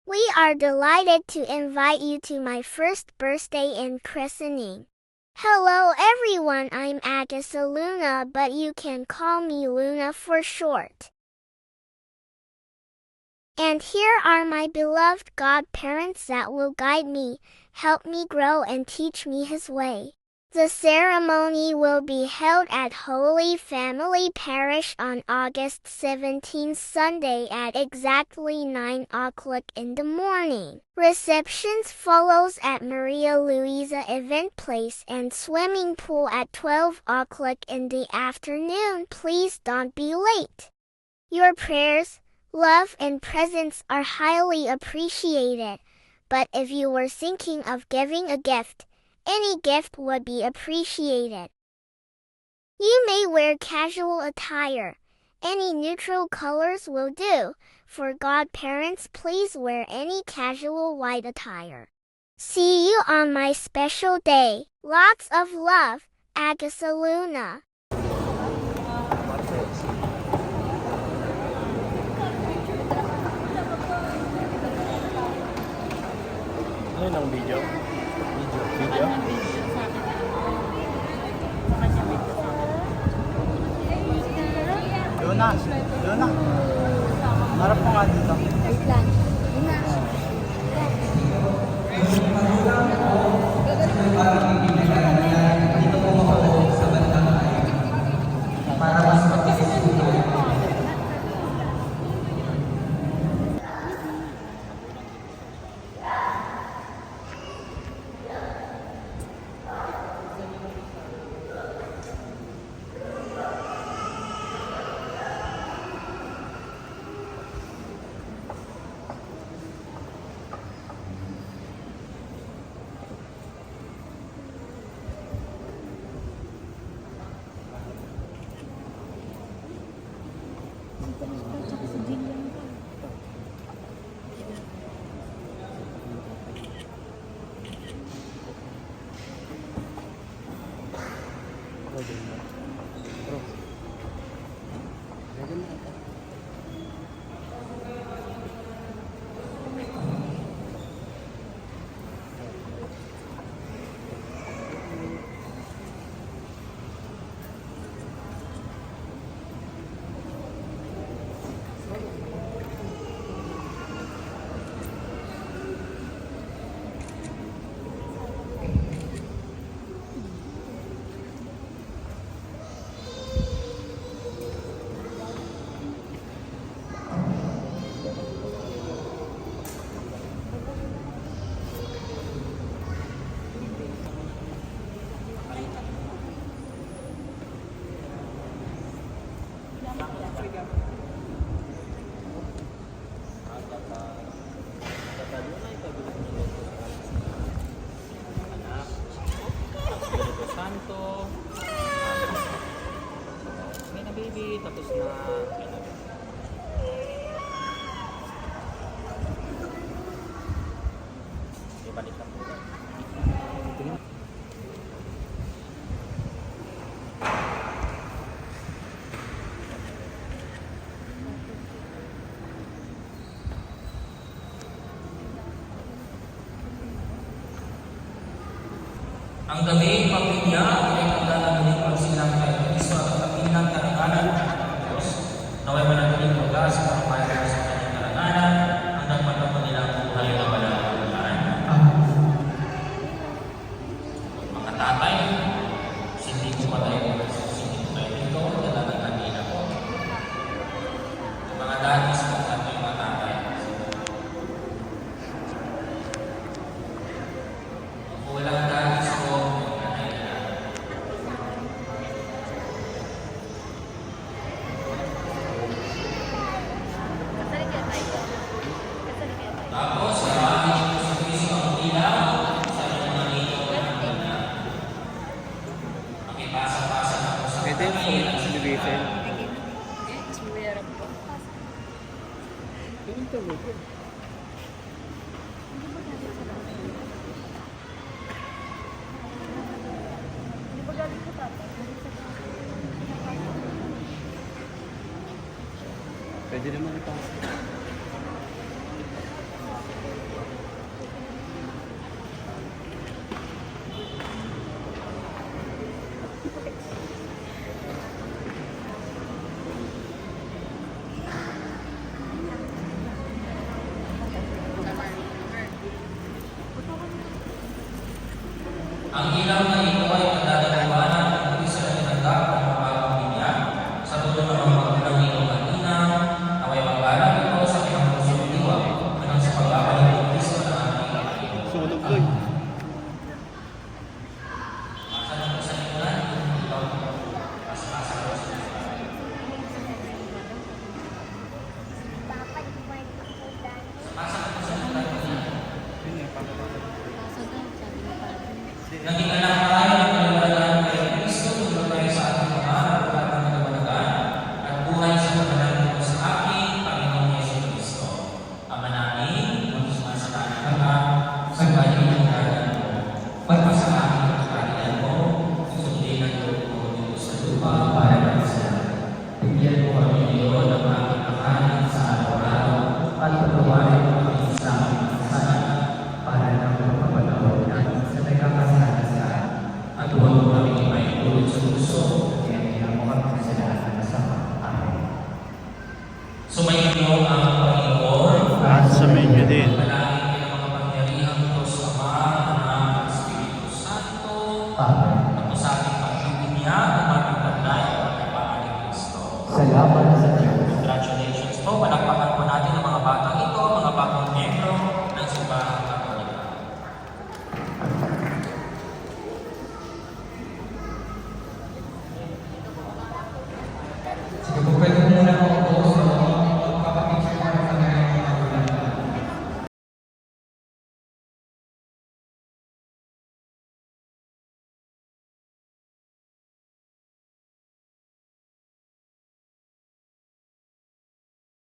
We are delighted to invite you to my first birthday and christening. Hello everyone, I'm Agatha Luna, but you can call me Luna for short. And here are my beloved godparents that will guide me, help me grow and teach me His way. The ceremony will be held at Holy Family Parish on August 17, Sunday at exactly 9 o'clock in the morning. Receptions follows at Maria Luisa Event Place and swimming pool at 12 o'clock in the afternoon. Please don't be late. Your prayers, love and presence are highly appreciated, but if you were thinking of giving a gift, any gift would be appreciated. You may wear casual attire. Any neutral colors will do. For godparents, please wear any casual white attire. See you on my special day. Lots of love, Agatha Luna. Ano yun ang video? Video? Luna! Luna! Harap mo nga dito. Wait lang. Santo. May na baby, tapos na ibalik lang po. Ang gabi, pamilya, ay pagdadamiling pagsilang kay Kristo at kapilang karangalan ng Diyos. Naway manatiling mula sa pagpapayag sa kanyang karangalan hanggang matapos nilang buhay na malalaman. Mga tatay, hindi ko patay hindi ko tayo dito, dalagang kanina ko. Mga dadis, mga tatay. Walang dadis ko. Tapos, sabi ko sa Kristo ang ilaw sa kanyang ilaw ng ganda. Makipasa-pasa na po sa Pwede yung kami at phone television. Pwede naman ipasok. Samantilang na ito ay magdadalawanan ng Kristo na tinanggap ng mga bagong linya, sa tulong ng mga magulang ito kanina, naway magbalang ito sa pinangusong diwa, hanggang sa pagbabalik ng Kristo na ating Panginoon. Sunog doy. Sana po sa limunan, ito, asa-asa ko sa Naging anak tayo ng kaliwanagan kay Kristo, tulad tayo sa ating mga at ng kaliwanagan, at buhay sa pagkakaroon ko sa aking Panginoong Yesu-Kristo. Ama namin, kung sumasalaan ka ka, sa bayan ng kanan mo, pagpasa aking kakalian mo, susundin ang loob mo dito sa lupa para ng sila. Bigyan mo kami ngayon ng aming kakanin sa araw-araw, at patawarin mo kami sa aming kasalanan, para ng pagpapatawad namin sa nagkakasalanan, at huwag mo kami maitulog sa puso, kaya hindi mo kami kasalanan na sama. Amen. Sumayin niyo ang Panginoon At sa medyo din. Wala